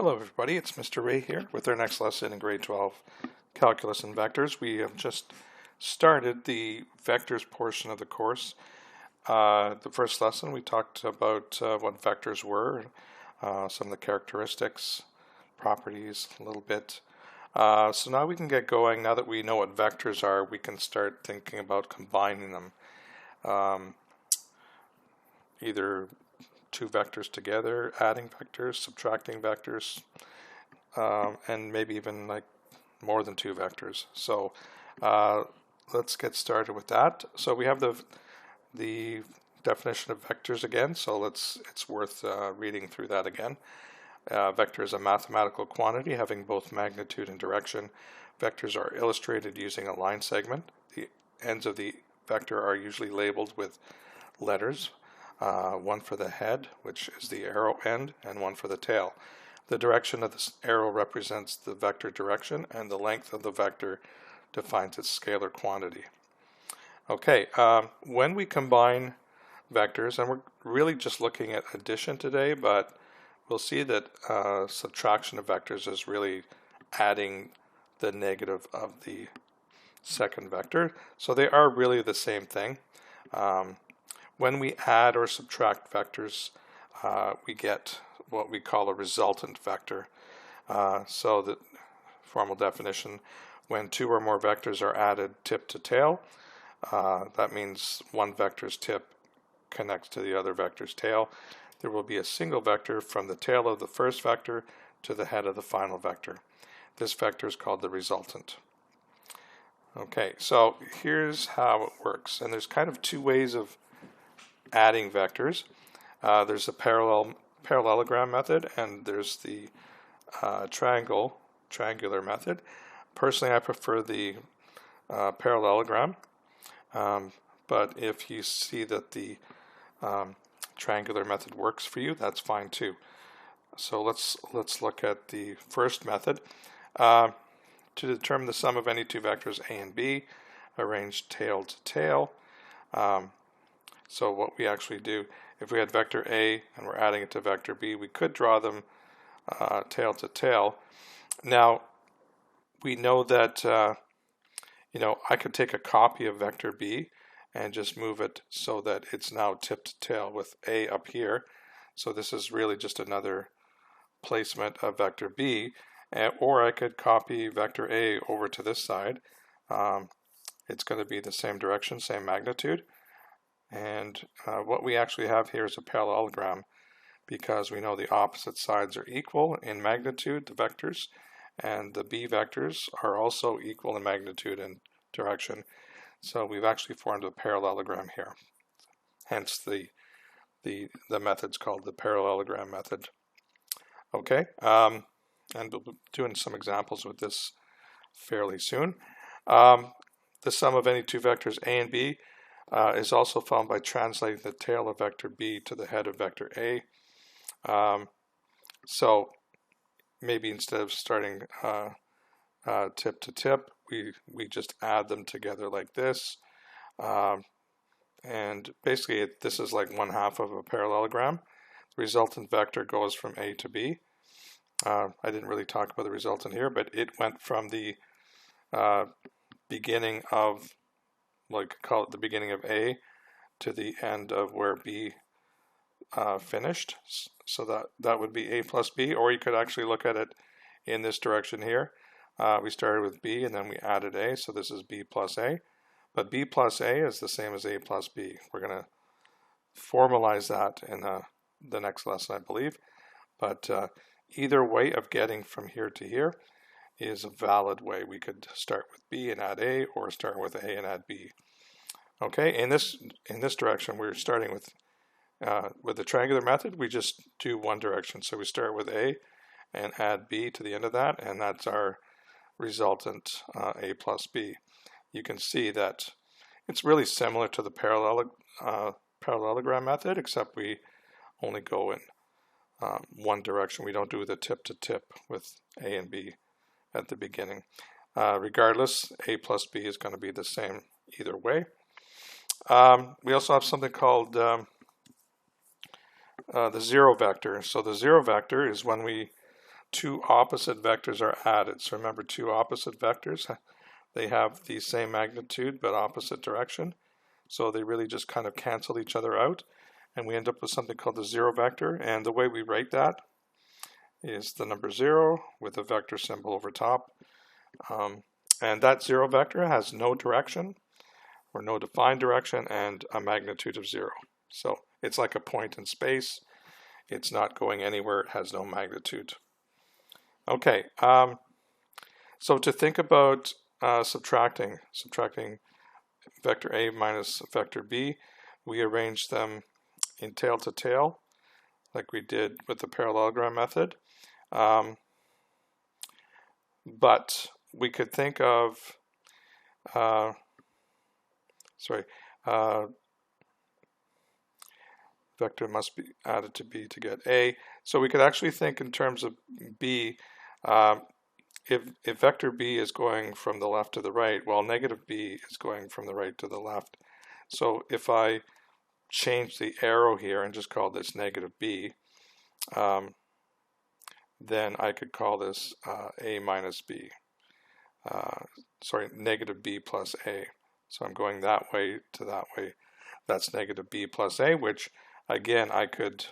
Hello everybody, it's Mr. Ray here with our next lesson in grade 12 Calculus and Vectors. We have just started the vectors portion of the course. The first lesson we talked about what vectors were, some of the characteristics, properties a little bit. So now we can get going. Now that we know what vectors are, we can start thinking about combining them. Either two vectors together, adding vectors, subtracting vectors, and maybe even like more than two vectors. So let's get started with that. So we have the definition of vectors again, so it's worth reading through that again. Vector is a mathematical quantity having both magnitude and direction. Vectors are illustrated using a line segment. The ends of the vector are usually labeled with letters. One for the head, which is the arrow end, and one for the tail. The direction of this arrow represents the vector direction, and the length of the vector defines its scalar quantity. Okay, when we combine vectors, and we're really just looking at addition today, but we'll see that subtraction of vectors is really adding the negative of the second vector. So they are really the same thing. When we add or subtract vectors, we get what we call a resultant vector. So the formal definition, when two or more vectors are added tip to tail, that means one vector's tip connects to the other vector's tail. There will be a single vector from the tail of the first vector to the head of the final vector. This vector is called the resultant. Okay, so here's how it works. And there's kind of two ways of adding vectors. There's a parallelogram method, and there's the triangular method. Personally, I prefer the parallelogram, but if you see that the triangular method works for you, that's fine too. So let's look at the first method. To determine the sum of any two vectors A and B, arrange tail to tail. So what we actually do, if we had vector A and we're adding it to vector B, we could draw them tail to tail. Now, we know that, I could take a copy of vector B and just move it so that it's now tip to tail with A up here. So this is really just another placement of vector B. Or I could copy vector A over to this side. It's going to be the same direction, same magnitude. And what we actually have here is a parallelogram because we know the opposite sides are equal in magnitude, the vectors, and the B vectors are also equal in magnitude and direction. So we've actually formed a parallelogram here. Hence the method's called the parallelogram method. Okay, and we'll be doing some examples with this fairly soon. The sum of any two vectors A and B is also found by translating the tail of vector B to the head of vector A. So maybe instead of starting tip to tip, we just add them together like this. And basically this is like 1/2 of a parallelogram. The resultant vector goes from A to B. I didn't really talk about the resultant here, but it went from the beginning of, call it the beginning of A to the end of where B finished. So that would be A plus B, or you could actually look at it in this direction here. We started with B and then we added A, so this is B plus A. But B plus A is the same as A plus B. We're going to formalize that in the next lesson, I believe. But either way of getting from here to here is a valid way. We could start with B and add A, or start with A and add B. Okay, in this direction, we're starting with the triangular method. We just do one direction. So we start with A and add B to the end of that, and that's our resultant A plus B. You can see that it's really similar to the parallelogram method, except we only go in one direction. We don't do the tip to tip with A and B at the beginning. Regardless, A plus B is going to be the same either way. We also have something called the zero vector. So the zero vector is when we two opposite vectors are added. So remember, two opposite vectors, they have the same magnitude but opposite direction. So they really just kind of cancel each other out. And we end up with something called the zero vector. And the way we write that is the number 0 with a vector symbol over top. And that zero vector has no direction or no defined direction and a magnitude of 0. So it's like a point in space. It's not going anywhere. It has no magnitude. Okay, so to think about subtracting vector A minus vector B, we arrange them in tail to tail, like we did with the parallelogram method. But we could think of, vector must be added to B to get A. So we could actually think in terms of B. If vector B is going from the left to the right, well, negative B is going from the right to the left. So if I change the arrow here and just call this negative B, then I could call this A minus B. Negative B plus A. So I'm going that way to that way. That's negative B plus A, which again I could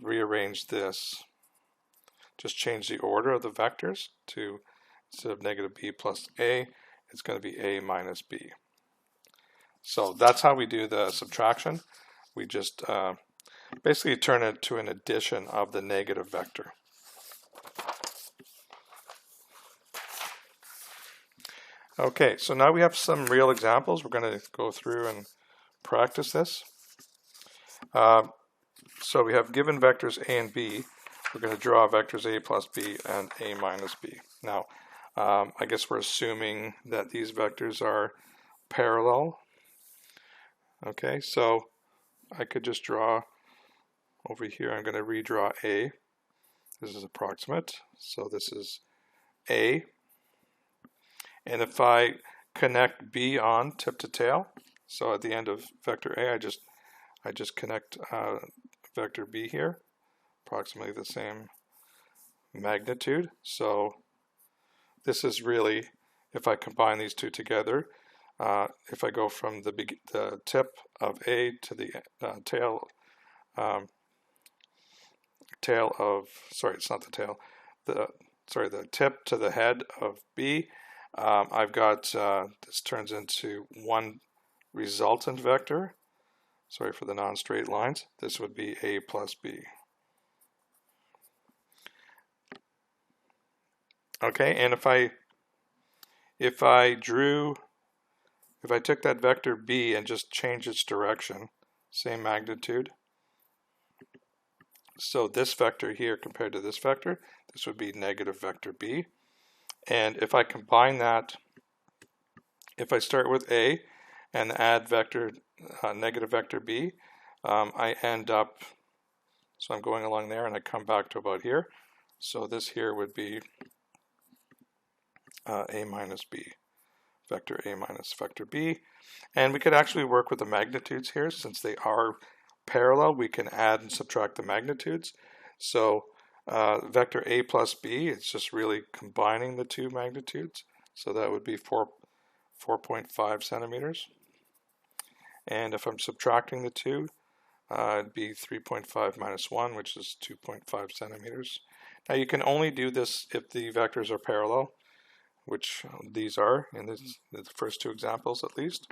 rearrange this. Just change the order of the vectors to, instead of negative B plus A, it's going to be A minus B. So that's how we do the subtraction. We just basically turn it to an addition of the negative vector. Okay, so now we have some real examples. We're going to go through and practice this. So we have given vectors A and B. We're going to draw vectors A plus B and A minus B. Now, I guess we're assuming that these vectors are parallel. Okay, so I could just draw over here. I'm going to redraw A. This is approximate. So this is A. And if I connect B on tip to tail, so at the end of vector A, I just connect vector B here, approximately the same magnitude. So this is really, if I combine these two together, if I go from the tip of A to the tail of, it's not the tail, the tip to the head of B, I've got, this turns into one resultant vector. Sorry for the non-straight lines. This would be A plus B. Okay, and if I took that vector B and just changed its direction, same magnitude. So this vector here compared to this vector, this would be negative vector B. And if I combine that, if I start with A and add vector negative vector B, I end up, so I'm going along there and I come back to about here. So this here would be A minus B, vector A minus vector B. And we could actually work with the magnitudes here. Since they are parallel, we can add and subtract the magnitudes. So vector A plus B, it's just really combining the two magnitudes. So that would be 4.5 centimeters. And if I'm subtracting the two, it'd be 3.5 minus 1, which is 2.5 centimeters. Now you can only do this if the vectors are parallel, which these are in the first two examples at least.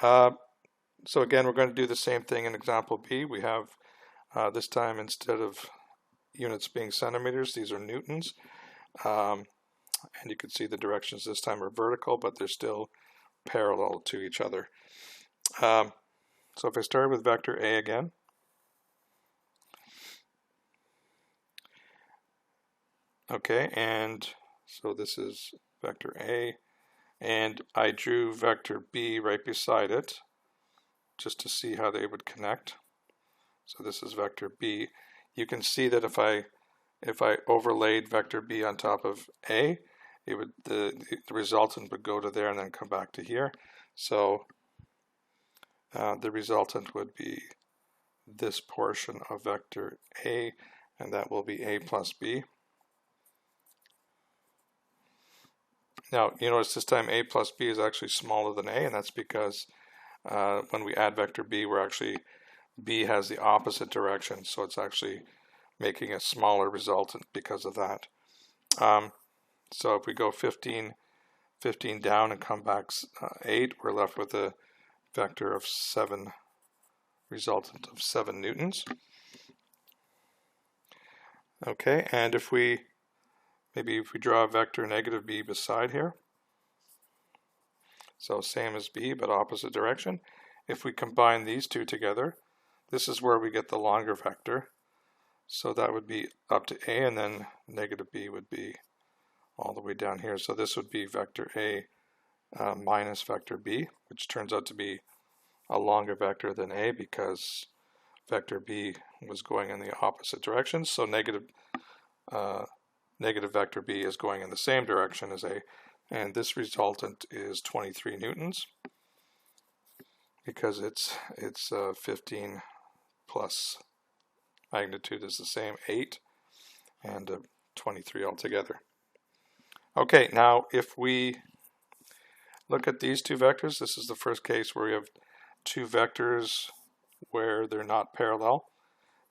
So again, we're going to do the same thing in example B. We have this time, instead of units being centimeters, these are newtons. And you can see the directions this time are vertical, but they're still parallel to each other. So if I start with vector A again, okay, and so this is vector A, and I drew vector B right beside it just to see how they would connect. So this is vector B. You can see that if I overlaid vector B on top of A, it would the resultant would go to there and then come back to here. So the resultant would be this portion of vector A, and that will be A plus B. Now, you notice this time a plus b is actually smaller than a, and that's because when we add vector b, b has the opposite direction, so it's actually making a smaller resultant because of that. So if we go 15 down and come back 8, we're left with a vector of 7, resultant of 7 newtons. Okay, and if we draw a vector negative b beside here, so same as b but opposite direction, if we combine these two together, this is where we get the longer vector. So that would be up to a, and then negative b would be all the way down here. So this would be vector a minus vector b, which turns out to be a longer vector than a because vector b was going in the opposite direction. So negative vector b is going in the same direction as a, and this resultant is 23 newtons because it's 15 plus magnitude is the same, 8, and 23 altogether. Okay, now if we look at these two vectors, this is the first case where we have two vectors where they're not parallel.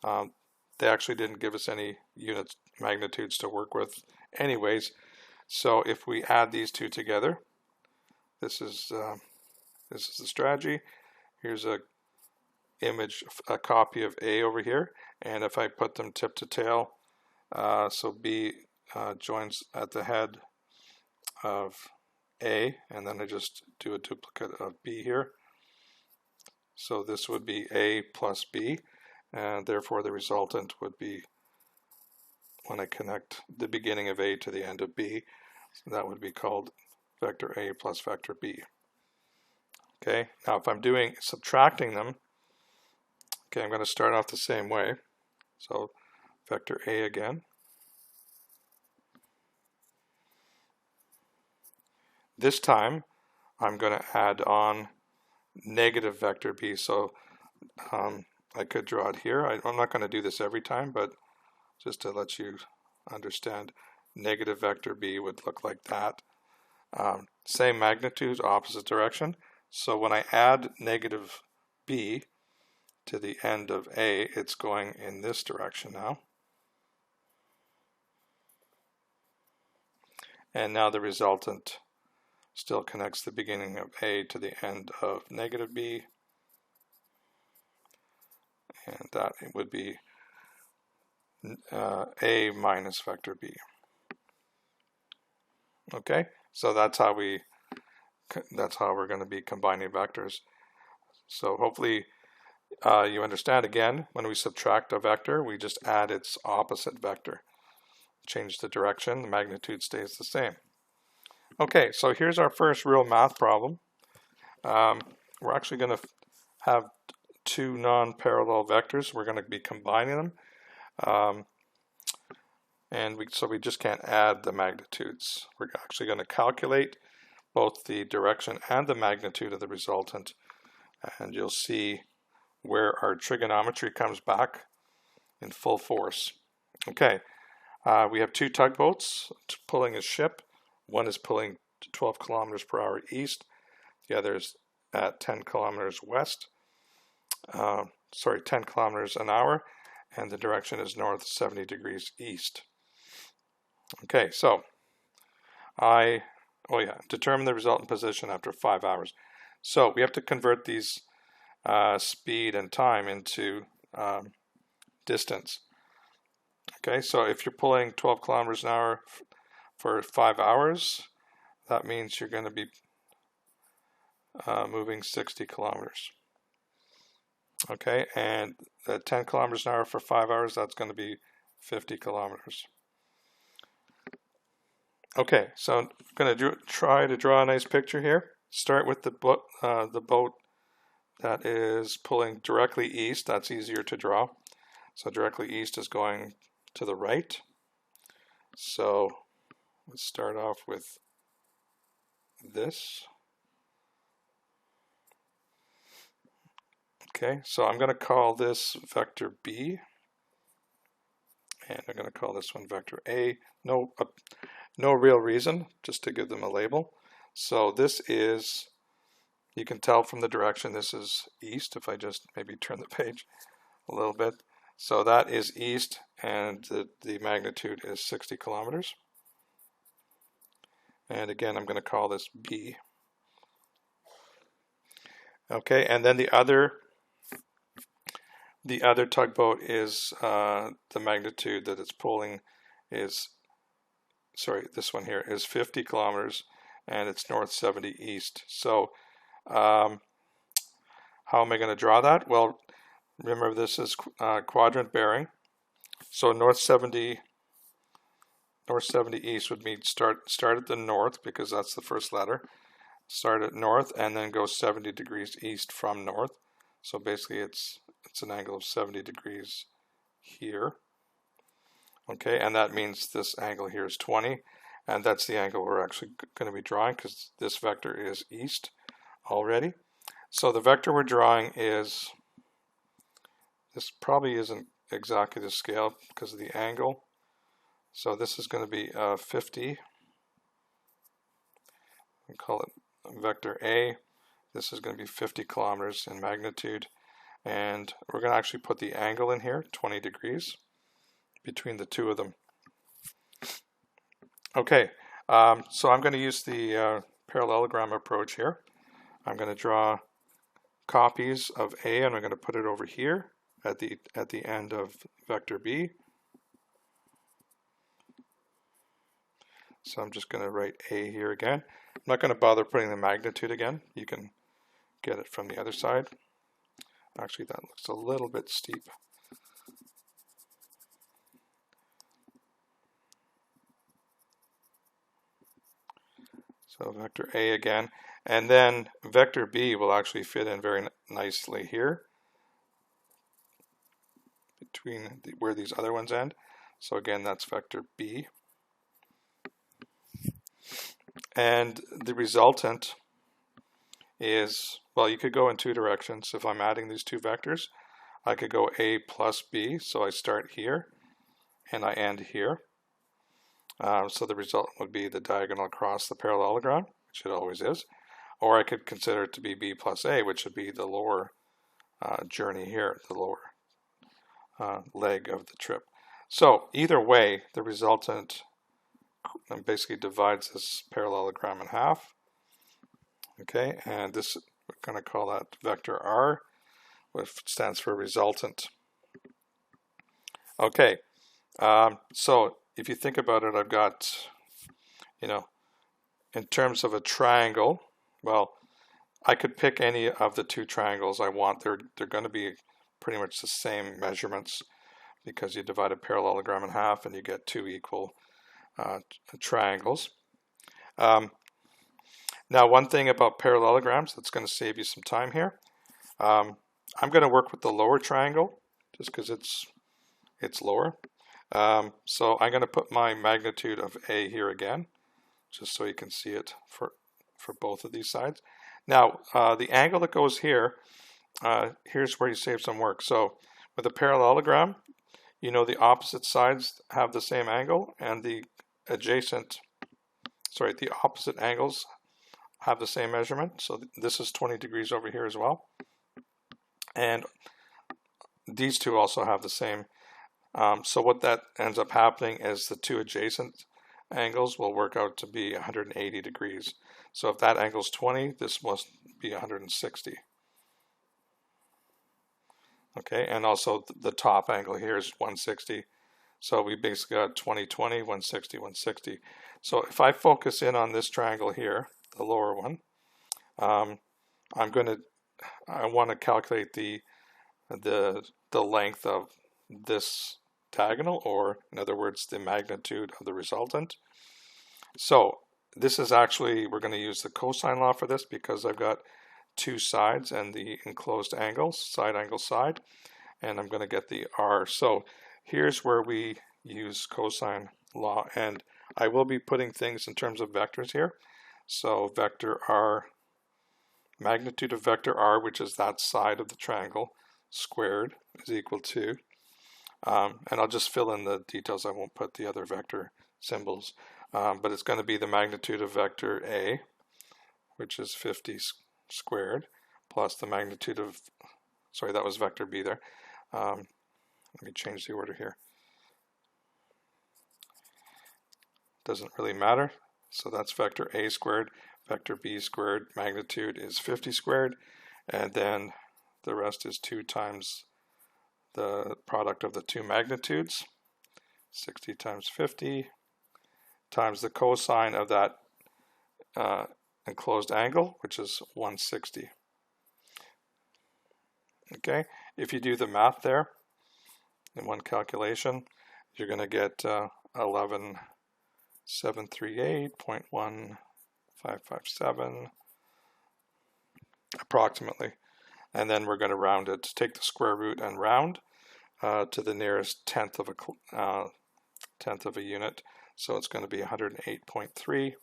They actually didn't give us any units, magnitudes to work with anyways. So if we add these two together, this is the strategy. Here's a copy of A over here, and if I put them tip to tail, so B joins at the head of A, and then I just do a duplicate of B here. So this would be A plus B, and therefore the resultant would be, when I connect the beginning of A to the end of B, so that would be called vector A plus vector B. Okay, now if I'm doing subtracting them, okay, I'm going to start off the same way. So vector A again. This time I'm going to add on negative vector B. So I could draw it here. I'm not going to do this every time, but just to let you understand, negative vector B would look like that. Same magnitude, opposite direction. So when I add negative B to the end of A, it's going in this direction now. And now the resultant still connects the beginning of A to the end of negative B. And that would be A minus vector B. Okay, so that's how we're going to be combining vectors. So hopefully you understand. Again, when we subtract a vector, we just add its opposite vector. Change the direction, the magnitude stays the same. Okay, so here's our first real math problem. We're actually going to have two non-parallel vectors. We're going to be combining them. So we just can't add the magnitudes. We're actually going to calculate both the direction and the magnitude of the resultant, and you'll see where our trigonometry comes back in full force. Okay, we have two tugboats pulling a ship. One is pulling 12 kilometers per hour east, the other is at 10 kilometers west, 10 kilometers an hour, and the direction is north 70 degrees east. Okay, so determine the resultant position after 5 hours. So we have to convert these speed and time into distance. Okay, so if you're pulling 12 kilometers an hour for 5 hours, that means you're going to be moving 60 kilometers. Okay, and at 10 kilometers an hour for 5 hours, that's going to be 50 kilometers. Okay, so I'm going to try to draw a nice picture here. Start with the boat that is pulling directly east. That's easier to draw. So directly east is going to the right. So let's start off with this. Okay, so I'm going to call this vector B, and I'm going to call this one vector A. No real reason, just to give them a label. So this is, you can tell from the direction, this is east, if I just maybe turn the page a little bit. So that is east, and the magnitude is 60 kilometers. And again, I'm going to call this B. Okay, and then the other tugboat is the magnitude that it's pulling is, sorry, this one here is 50 kilometers, and it's north 70 east. So how am I going to draw that? Well, remember this is quadrant bearing. So north 70 east would mean start at the north, because that's the first letter. Start at north and then go 70 degrees east from north. So basically it's an angle of 70 degrees here. Okay, and that means this angle here is 20, and that's the angle we're actually going to be drawing, because this vector is east already. So the vector we're drawing is, this probably isn't exactly the scale because of the angle. So this is going to be 50. We call it vector A. This is going to be 50 kilometers in magnitude, and we're going to actually put the angle in here, 20 degrees, between the two of them. Okay, so I'm going to use the parallelogram approach here. I'm going to draw copies of A, and I'm going to put it over here at the end of vector B. So I'm just going to write A here again. I'm not going to bother putting the magnitude again. You can get it from the other side. Actually, that looks a little bit steep. So vector A again. And then vector B will actually fit in very nicely here, between where these other ones end. So again, that's vector B. And the resultant is, well, you could go in two directions. If I'm adding these two vectors, I could go A plus B. So I start here and I end here. So the result would be the diagonal across the parallelogram, which it always is. Or I could consider it to be B plus A, which would be the lower journey here, the lower leg of the trip. So either way, the resultant basically divides this parallelogram in half. Okay, and this, we're going to call that vector R, which stands for resultant. Okay, so if you think about it, I've got, in terms of a triangle, well, I could pick any of the two triangles I want. They're going to be pretty much the same measurements, because you divide a parallelogram in half and you get two equal triangles. Now, one thing about parallelograms that's going to save you some time here. I'm going to work with the lower triangle just because it's lower. So I'm going to put my magnitude of A here again, just so you can see it for both of these sides. Now, the angle that goes here, here's where you save some work. So with a parallelogram, the opposite sides have the same angle, and the opposite angles have the same measurement. So this is 20 degrees over here as well. And these two also have the same. So what that ends up happening is the two adjacent angles will work out to be 180 degrees. So if that angle is 20, this must be 160. Okay, and also the top angle here is 160. So we basically got 20, 20, 160, 160. So if I focus in on this triangle here, the lower one, I want to calculate the length of this diagonal, or in other words, the magnitude of the resultant. So this is actually, we're going to use the cosine law for this, because I've got two sides and the enclosed angles, side angle side, and I'm going to get the R. So here's where we use cosine law, and I will be putting things in terms of vectors here. So vector R, magnitude of vector R, which is that side of the triangle, squared, is equal to And I'll just fill in the details. I won't put the other vector symbols, but it's going to be the magnitude of vector A, which is 50 squared, plus the magnitude of, sorry, that was vector B there. Let me change the order here. Doesn't really matter. So that's vector A squared, vector B squared, magnitude is 50 squared, and then the rest is 2 times the product of the two magnitudes, 60 times 50, times the cosine of that enclosed angle, which is 160. Okay, if you do the math there in one calculation, you're going to get 11,738.1557 approximately. And then we're going to round it, take the square root and round to the nearest tenth of a unit. So it's going to be 108.3.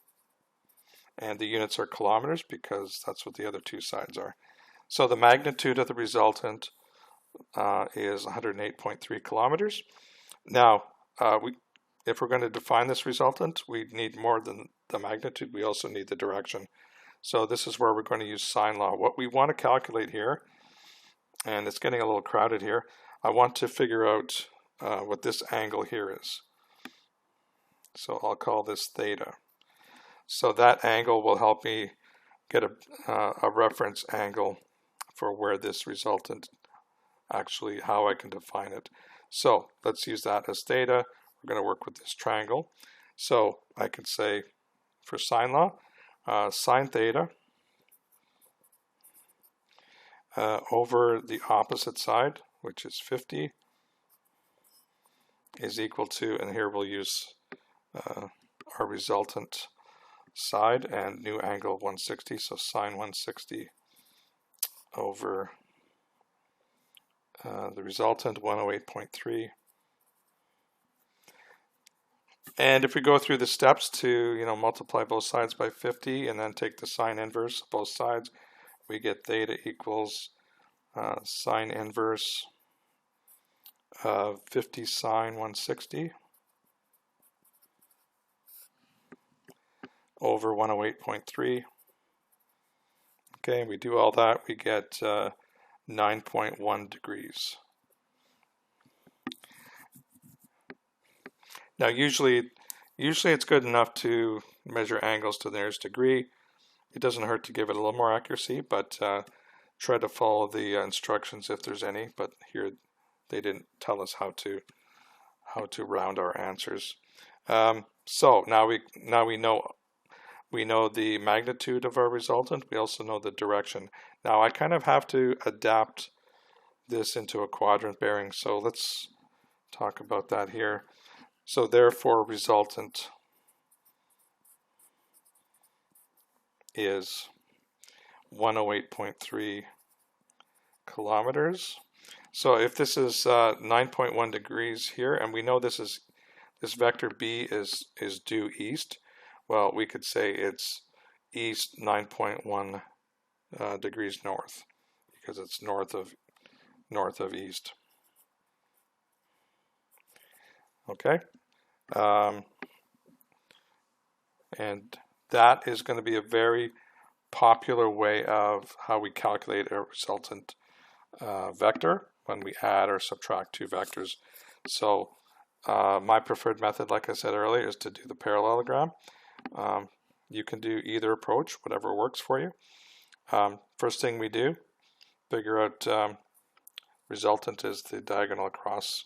And the units are kilometers because that's what the other two sides are. So the magnitude of the resultant is 108.3 kilometers. Now, if we're going to define this resultant, we need more than the magnitude. We also need the direction. So this is where we're going to use sine law. What we want to calculate here, and it's getting a little crowded here, I want to figure out what this angle here is. So I'll call this theta. So that angle will help me get a reference angle for where this resultant actually, how I can define it. So let's use that as theta. We're going to work with this triangle. So I can say for sine law, sine theta over the opposite side, which is 50, is equal to, and here we'll use our resultant side and new angle 160, so sine 160 over the resultant 108.3. And if we go through the steps to, multiply both sides by 50 and then take the sine inverse of both sides, we get theta equals sine inverse of 50 sine 160 over 108.3. Okay, we do all that, we get 9.1 degrees. Now usually it's good enough to measure angles to the nearest degree. It doesn't hurt to give it a little more accuracy, but try to follow the instructions if there's any, but here they didn't tell us how to round our answers. So now we know the magnitude of our resultant. We also know the direction. Now I kind of have to adapt this into a quadrant bearing, so let's talk about that here. So therefore resultant is 108.3 kilometers. So if this is 9.1 degrees here, and we know this vector B is due east, well, we could say it's east 9.1 degrees north, because it's north of east. Okay, and that is going to be a very popular way of how we calculate a resultant vector when we add or subtract two vectors. So my preferred method, like I said earlier, is to do the parallelogram. You can do either approach, whatever works for you. First thing we do, figure out resultant is the diagonal across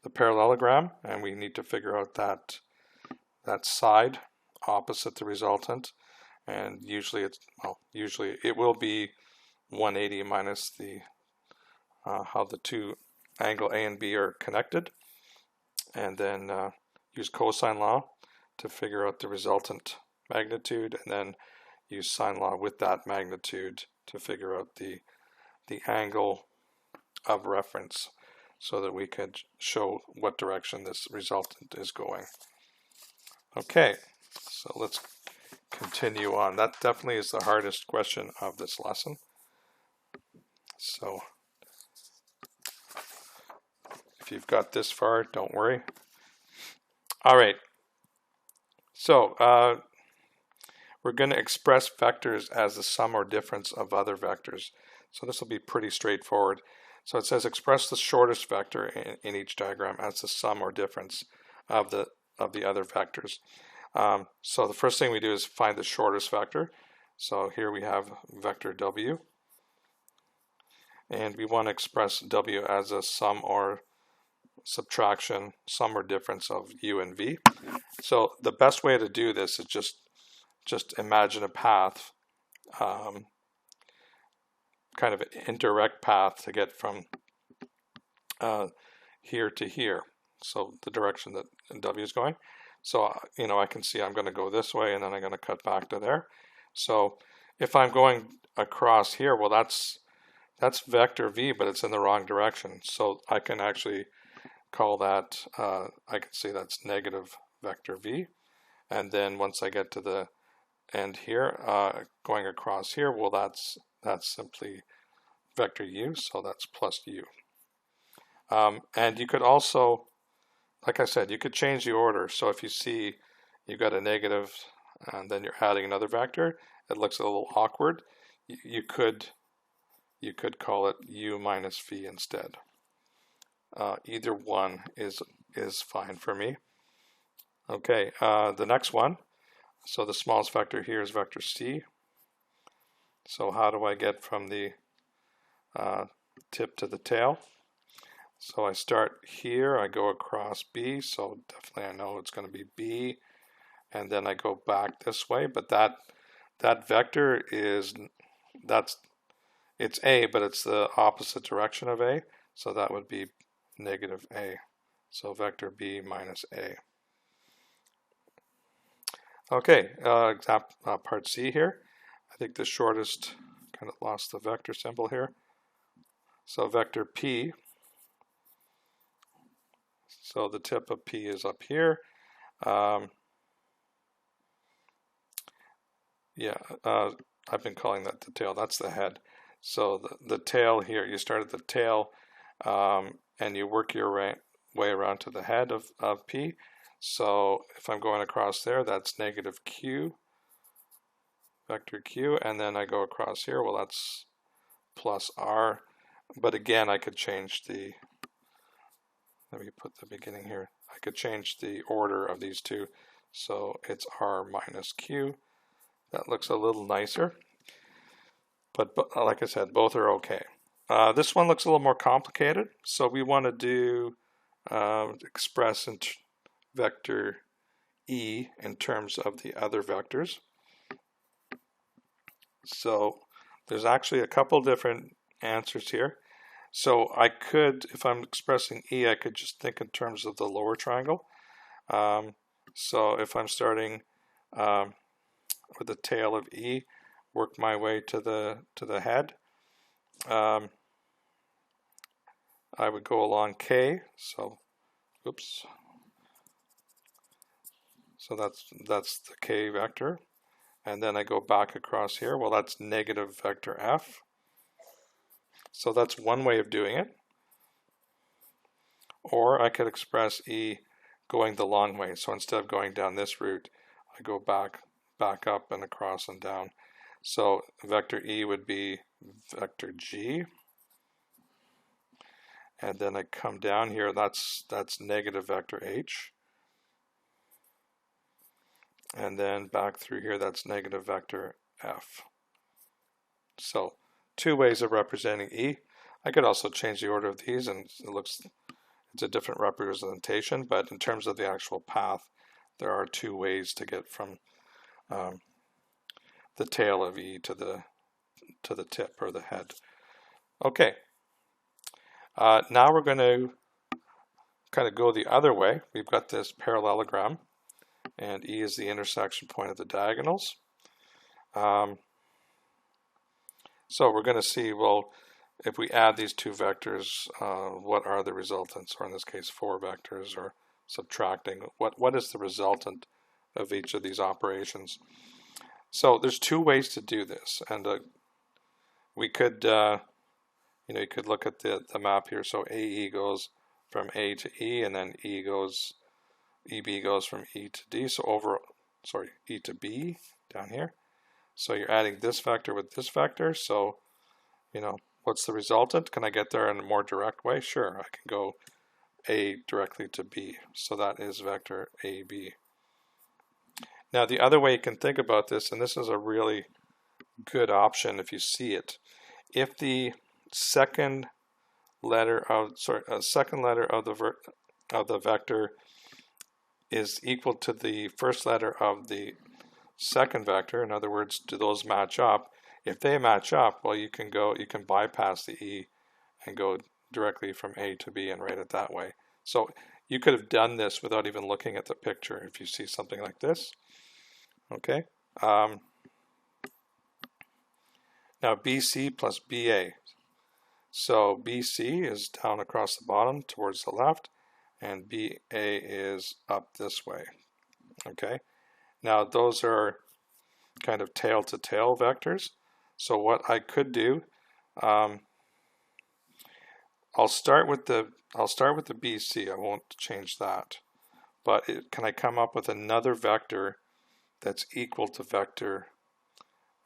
the parallelogram, and we need to figure out that side opposite the resultant, and usually it will be 180 minus the how the two angle A and B are connected, and then use cosine law to figure out the resultant magnitude, and then use sine law with that magnitude to figure out the angle of reference, so that we could show what direction this resultant is going. Okay, so let's continue on. That definitely is the hardest question of this lesson. So If you've got this far, don't worry. All right. So we're going to express vectors as the sum or difference of other vectors. So this will be pretty straightforward. So it says express the shortest vector in each diagram as the sum or difference of the other vectors. So the first thing we do is find the shortest vector. So here we have vector W, and we want to express W as a sum or subtraction, sum or difference of U and V. So the best way to do this is just imagine a path, kind of an indirect path to get from here to here. So the direction that W is going. So, I can see I'm going to go this way and then I'm going to cut back to there. So if I'm going across here, well, that's vector V, but it's in the wrong direction. So I can actually call that, I can say that's negative vector V. And then once I get to the end here, going across here, well, that's simply vector U, so that's plus U. And you could also, like I said, you could change the order. So if you see you've got a negative and then you're adding another vector, it looks a little awkward. You could call it U minus V instead. Either one is fine for me. Okay, the next one. So the smallest vector here is vector C. So how do I get from the tip to the tail? So I start here, I go across B, so definitely I know it's going to be B, and then I go back this way, but that vector is, it's A, but it's the opposite direction of A, so that would be negative A. So vector B minus A. Okay, part C here. I think the shortest, kind of lost the vector symbol here. So vector P, so the tip of P is up here. I've been calling that the tail. That's the head. So the tail here, you start at the tail and you work your way around to the head of P. So if I'm going across there, that's negative Q, vector Q, and then I go across here, well, that's plus R. But again, I could change the, let me put the beginning here. I could change the order of these two. So it's R minus Q. That looks a little nicer. But like I said, both are okay. This one looks a little more complicated. So we want to do express vector E in terms of the other vectors. So there's actually a couple different answers here. So I could, if I'm expressing E, I could just think in terms of the lower triangle. So if I'm starting with the tail of E, work my way to the head, I would go along K. So, oops. So that's the K vector. And then I go back across here. Well, that's negative vector F. So that's one way of doing it. Or I could express E going the long way. So instead of going down this route, I go back up and across and down. So vector E would be vector G. And then I come down here, that's negative vector H. And then back through here, that's negative vector F. So two ways of representing E. I could also change the order of these, and it's a different representation, but in terms of the actual path, there are two ways to get from the tail of E to the tip or the head. Okay. Now we're going to kind of go the other way. We've got this parallelogram, and E is the intersection point of the diagonals. So we're going to see, well, if we add these two vectors, what are the resultants, or in this case 4 vectors, or subtracting, what is the resultant of each of these operations? So there's two ways to do this, and we could you could look at the map here. So AE goes from A to E, and then EB goes from E to D, so E to B down here. So you're adding this vector with this vector, so, what's the resultant? Can I get there in a more direct way? Sure, I can go A directly to B, so that is vector AB. Now the other way you can think about this, and this is a really good option if you see it, if the second letter of the vector is equal to the first letter of the second vector, in other words, do those match up? If they match up, well, you can bypass the E and go directly from A to B and write it that way. So you could have done this without even looking at the picture if you see something like this. Okay. Now BC plus BA. So BC is down across the bottom towards the left, and BA is up this way. Okay. Now those are kind of tail-to-tail vectors. So what I could do, I'll start with the BC. I won't change that. But can I come up with another vector that's equal to vector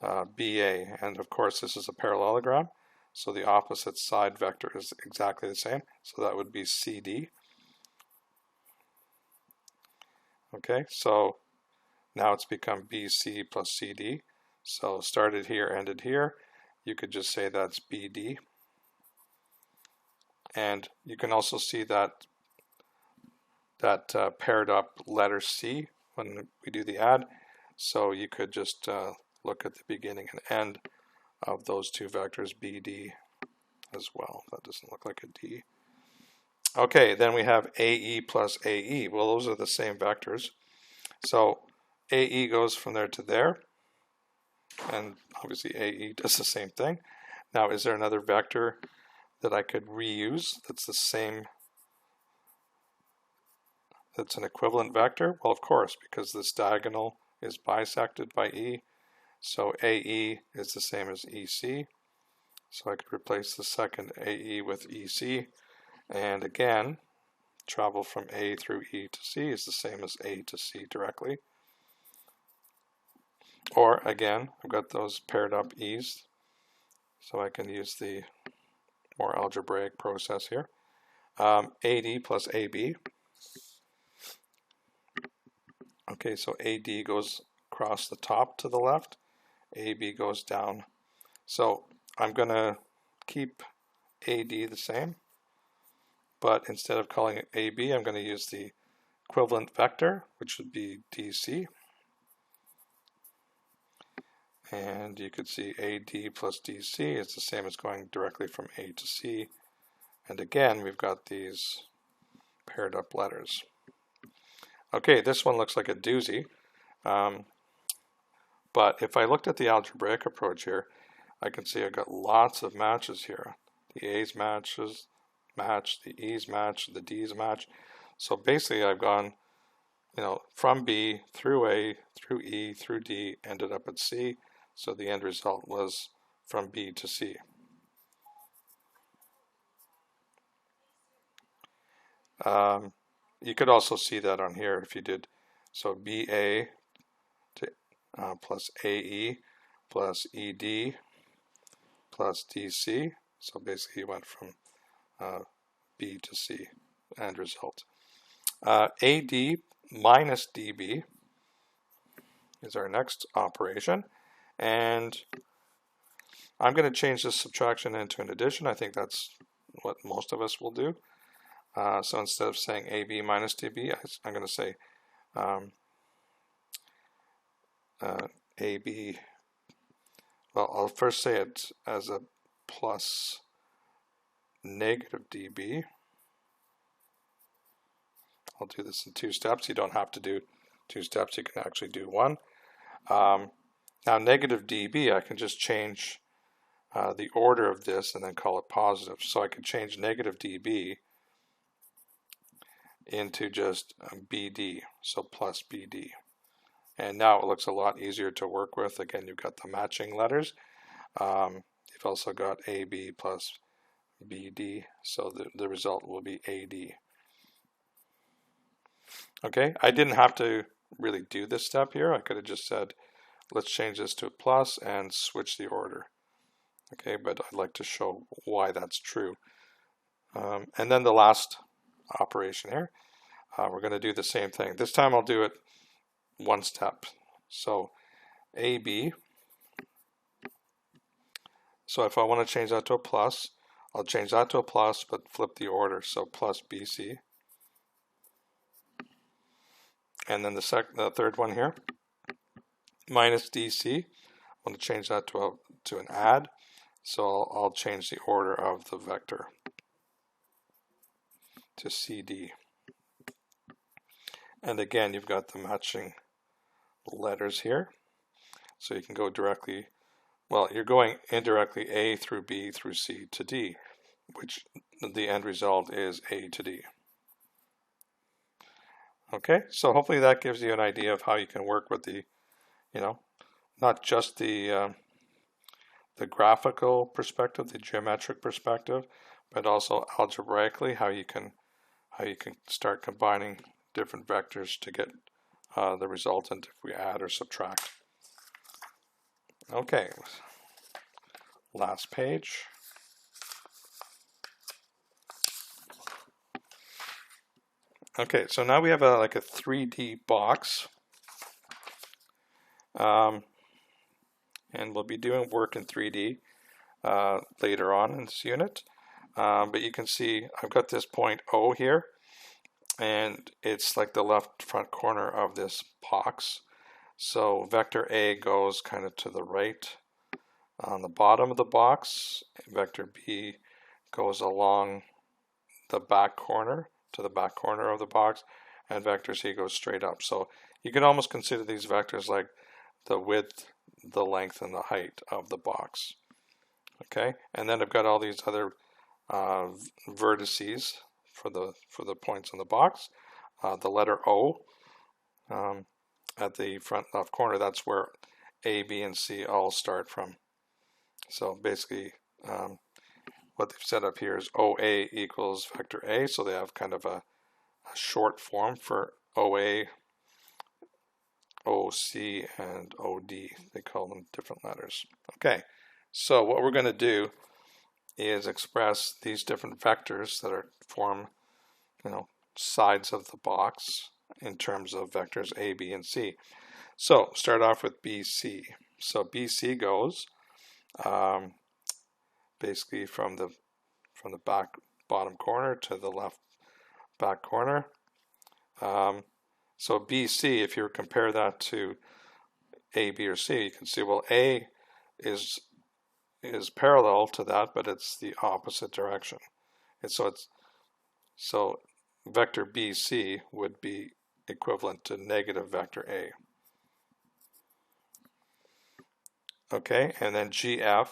BA? And of course, this is a parallelogram, so the opposite side vector is exactly the same. So that would be CD. Okay, so now it's become BC plus CD. So started here, ended here. You could just say that's BD. And you can also see that paired up letter C when we do the add. So you could just look at the beginning and end of those two vectors, BD, as well. That doesn't look like a D. Okay, then we have AE plus AE. Well, those are the same vectors. So AE goes from there to there, and obviously AE does the same thing. Now, is there another vector that I could reuse that's the same, that's an equivalent vector? Well, of course, because this diagonal is bisected by E. So AE is the same as EC. So I could replace the second AE with EC. And again, travel from A through E to C is the same as A to C directly. Or again, I've got those paired up E's. So I can use the more algebraic process here. AD plus AB. Okay, so AD goes across the top to the left. AB goes down. So I'm going to keep AD the same, but instead of calling it AB, I'm going to use the equivalent vector, which would be DC. And you could see AD plus DC is the same as going directly from A to C. And again, we've got these paired up letters. Okay, this one looks like a doozy. But if I looked at the algebraic approach here, I can see I've got lots of matches here. The A's match, the E's match, the D's match. So basically I've gone, from B through A, through E, through D, ended up at C. So the end result was from B to C. You could also see that on here if you did. So BA to, plus AE plus ED plus DC. So basically you went from B to C, end result. AD minus DB is our next operation. And I'm going to change this subtraction into an addition. I think that's what most of us will do. So instead of saying AB minus DB, I'm going to say AB, well, I'll first say it as a plus negative DB. I'll do this in 2 steps. You don't have to do 2 steps. You can actually do 1. Now negative DB, I can just change the order of this and then call it positive. So I could change negative DB into just BD, so plus BD. And now it looks a lot easier to work with. Again, you've got the matching letters. You've also got AB plus BD, so the result will be AD. Okay, I didn't have to really do this step here. I could have just said, let's change this to a plus and switch the order. Okay, but I'd like to show why that's true. And then the last operation here, we're going to do the same thing. This time I'll do it one step. So AB, so if I want to change that to a plus, I'll change that to a plus, but flip the order, so plus BC. And then the third one here, minus DC, I want to change that to an add, so I'll change the order of the vector to CD. And again, you've got the matching letters here, so you can go directly, well, you're going indirectly A through B through C to D, which the end result is A to D. Okay, so hopefully that gives you an idea of how you can work with the, not just the graphical perspective, the geometric perspective, but also algebraically how you can start combining different vectors to get the resultant if we add or subtract. Okay, last page. Okay, so now we have like a 3D box, and we'll be doing work in 3D later on in this unit. But you can see I've got this point O here, and it's like the left front corner of this box. So vector A goes kind of to the right on the bottom of the box. Vector B goes along the back corner to the back corner of the box, and vector C goes straight up. So you can almost consider these vectors like the width, the length, and the height of the box. Okay, and then I've got all these other vertices for the points in the box. The letter O at the front left corner, that's where A, B, and C all start from. So basically, what they've set up here is OA equals vector A, so they have kind of a short form for OA, OC, and OD. They call them different letters. Okay, so what we're going to do is express these different vectors that form, sides of the box in terms of vectors A, B, and C. So start off with BC. So BC goes basically from the back bottom corner to the left back corner. So BC, if you compare that to A, B, or C, you can see, well, A is parallel to that, but it's the opposite direction. And so vector BC would be equivalent to negative vector A. Okay, and then GF.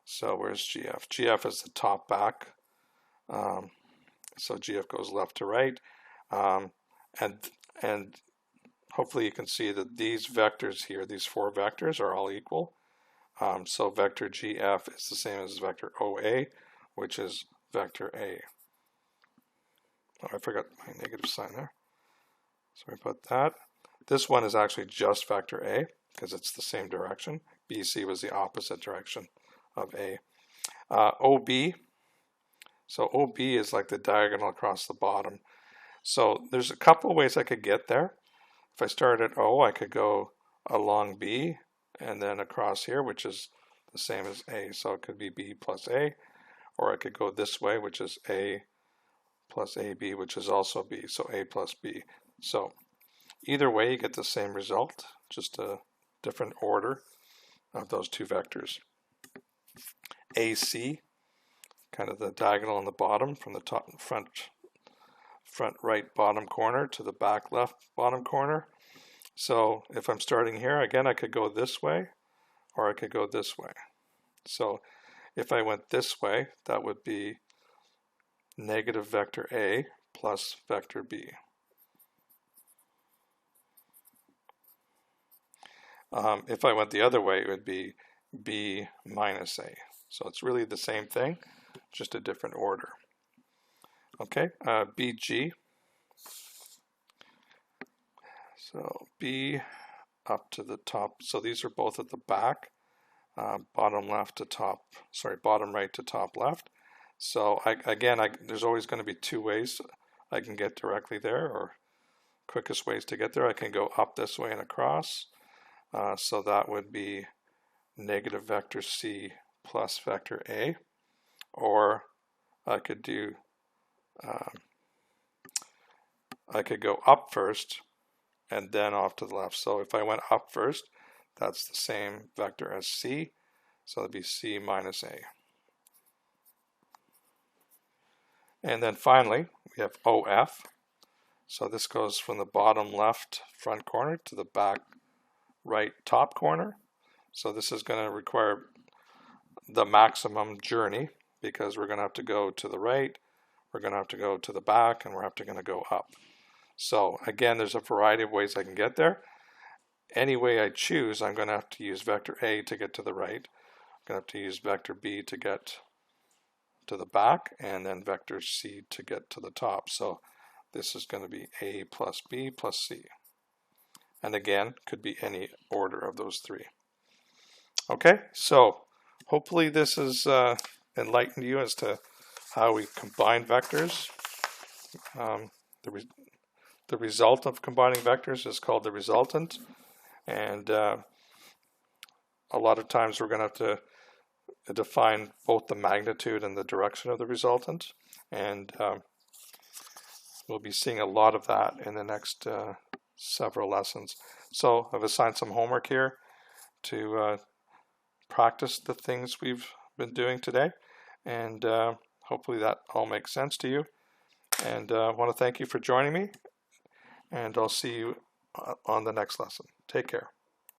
So where's GF? GF is the top back. So GF goes left to right. And hopefully you can see that these vectors here, these four vectors, are all equal. So vector GF is the same as vector OA, which is vector A. Oh, I forgot my negative sign there. Sorry about that. This one is actually just vector A because it's the same direction. BC was the opposite direction of A. OB, so OB is like the diagonal across the bottom. So there's a couple of ways I could get there. If I start at O, I could go along B and then across here, which is the same as A. So it could be B plus A, or I could go this way, which is A plus AB, which is also B, so A plus B. So either way, you get the same result, just a different order of those two vectors. AC, kind of the diagonal on the bottom from the top front right bottom corner to the back left bottom corner. So if I'm starting here, again, I could go this way or I could go this way. So if I went this way, that would be negative vector A plus vector B. If I went the other way, it would be B minus A. So it's really the same thing. just a different order. Okay, BG. So B up to the top. So these are both at the back, bottom left to top, sorry, bottom right to top left. So there's always going to be two ways I can get directly there, or quickest ways to get there. I can go up this way and across. So that would be negative vector C plus vector A. Or I could do, I could go up first and then off to the left. So if I went up first, that's the same vector as C. So it'd be C minus A. And then finally, we have OF. So this goes from the bottom left front corner to the back right top corner. So this is going to require the maximum journey, because we're going to have to go to the right, we're going to have to go to the back, and we're going to go up. So again, there's a variety of ways I can get there. Any way I choose, I'm going to have to use vector A to get to the right. I'm going to have to use vector B to get to the back, and then vector C to get to the top. So this is going to be A plus B plus C. And again, could be any order of those three. Okay, so hopefully this has enlightened you as to how we combine vectors. The result of combining vectors is called the resultant, and a lot of times we're going to have to define both the magnitude and the direction of the resultant, and we'll be seeing a lot of that in the next several lessons. So I've assigned some homework here to practice the things we've been doing today, and hopefully that all makes sense to you. And I want to thank you for joining me, and I'll see you on the next lesson. Take care.